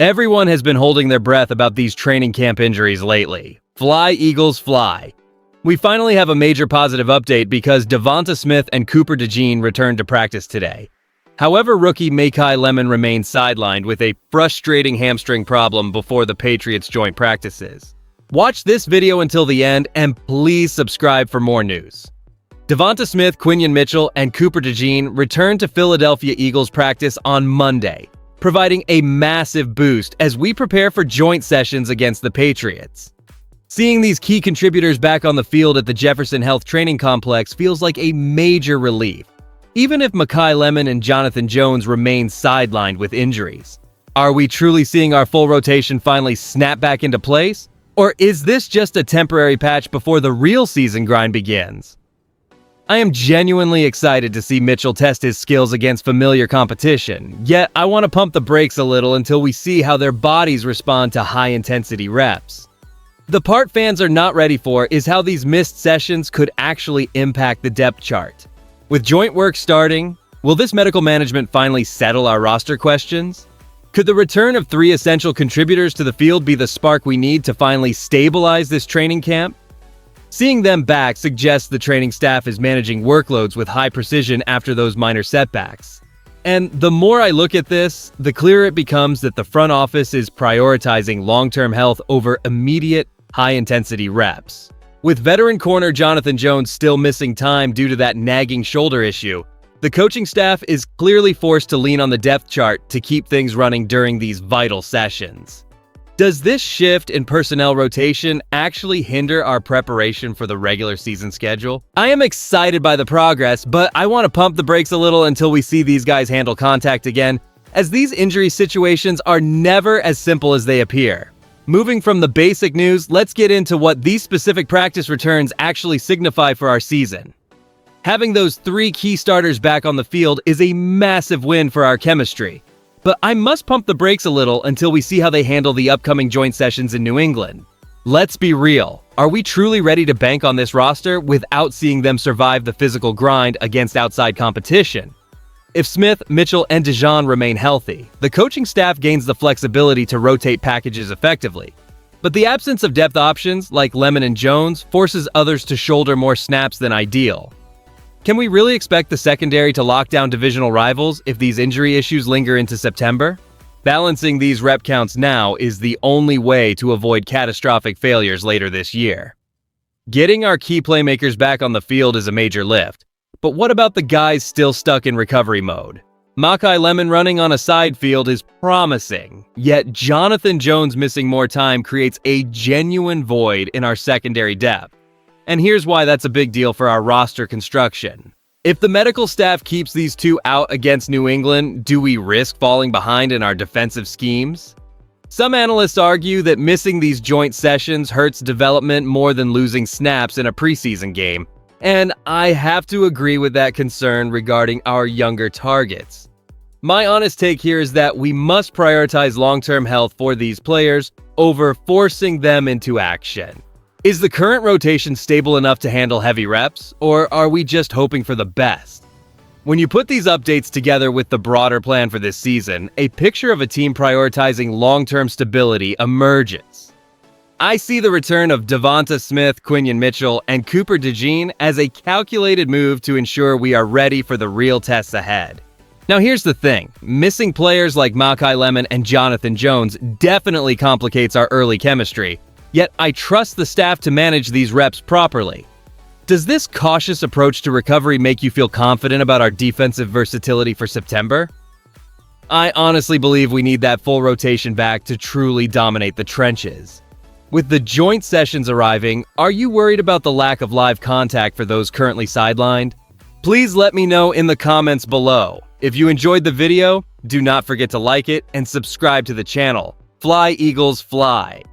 Everyone has been holding their breath about these training camp injuries lately. Fly, Eagles, fly. We finally have a major positive update because DeVonta Smith and Cooper DeJean returned to practice today. However, rookie Makai Lemon remains sidelined with a frustrating hamstring problem before the Patriots joint practices. Watch this video until the end and please subscribe for more news. DeVonta Smith, Quinyon Mitchell, and Cooper DeJean returned to Philadelphia Eagles practice on Monday, providing a massive boost as we prepare for joint sessions against the Patriots. Seeing these key contributors back on the field at the Jefferson Health Training Complex feels like a major relief, even if Makai Lemon and Jonathan Jones remain sidelined with injuries. Are we truly seeing our full rotation finally snap back into place? Or is this just a temporary patch before the real season grind begins? I am genuinely excited to see Mitchell test his skills against familiar competition, yet I want to pump the brakes a little until we see how their bodies respond to high-intensity reps. The part fans are not ready for is how these missed sessions could actually impact the depth chart. With joint work starting, will this medical management finally settle our roster questions? Could the return of 3 essential contributors to the field be the spark we need to finally stabilize this training camp? Seeing them back suggests the training staff is managing workloads with high precision after those minor setbacks. And the more I look at this, the clearer it becomes that the front office is prioritizing long-term health over immediate, high-intensity reps. With veteran corner Jonathan Jones still missing time due to that nagging shoulder issue, the coaching staff is clearly forced to lean on the depth chart to keep things running during these vital sessions. Does this shift in personnel rotation actually hinder our preparation for the regular season schedule? I am excited by the progress, but I want to pump the brakes a little until we see these guys handle contact again, as these injury situations are never as simple as they appear. Moving from the basic news, let's get into what these specific practice returns actually signify for our season. Having those 3 key starters back on the field is a massive win for our chemistry. But I must pump the brakes a little until we see how they handle the upcoming joint sessions in New England. Let's be real. Are we truly ready to bank on this roster without seeing them survive the physical grind against outside competition? If Smith, Mitchell, and DeJean remain healthy, the coaching staff gains the flexibility to rotate packages effectively. But the absence of depth options, like Lemon and Jones, forces others to shoulder more snaps than ideal. Can we really expect the secondary to lock down divisional rivals if these injury issues linger into September? Balancing these rep counts now is the only way to avoid catastrophic failures later this year. Getting our key playmakers back on the field is a major lift, but what about the guys still stuck in recovery mode? Makai Lemon running on a side field is promising, yet Jonathan Jones missing more time creates a genuine void in our secondary depth. And here's why that's a big deal for our roster construction. If the medical staff keeps these 2 out against New England, do we risk falling behind in our defensive schemes? Some analysts argue that missing these joint sessions hurts development more than losing snaps in a preseason game, and I have to agree with that concern regarding our younger targets. My honest take here is that we must prioritize long-term health for these players over forcing them into action. Is the current rotation stable enough to handle heavy reps, or are we just hoping for the best? When you put these updates together with the broader plan for this season, a picture of a team prioritizing long-term stability emerges. I see the return of DeVonta Smith, Quinyon Mitchell, and Cooper DeJean as a calculated move to ensure we are ready for the real tests ahead. Now here's the thing, missing players like Makai Lemon and Jonathan Jones definitely complicates our early chemistry, yet I trust the staff to manage these reps properly. Does this cautious approach to recovery make you feel confident about our defensive versatility for September? I honestly believe we need that full rotation back to truly dominate the trenches. With the joint sessions arriving, are you worried about the lack of live contact for those currently sidelined? Please let me know in the comments below. If you enjoyed the video, do not forget to like it and subscribe to the channel. Fly, Eagles, fly!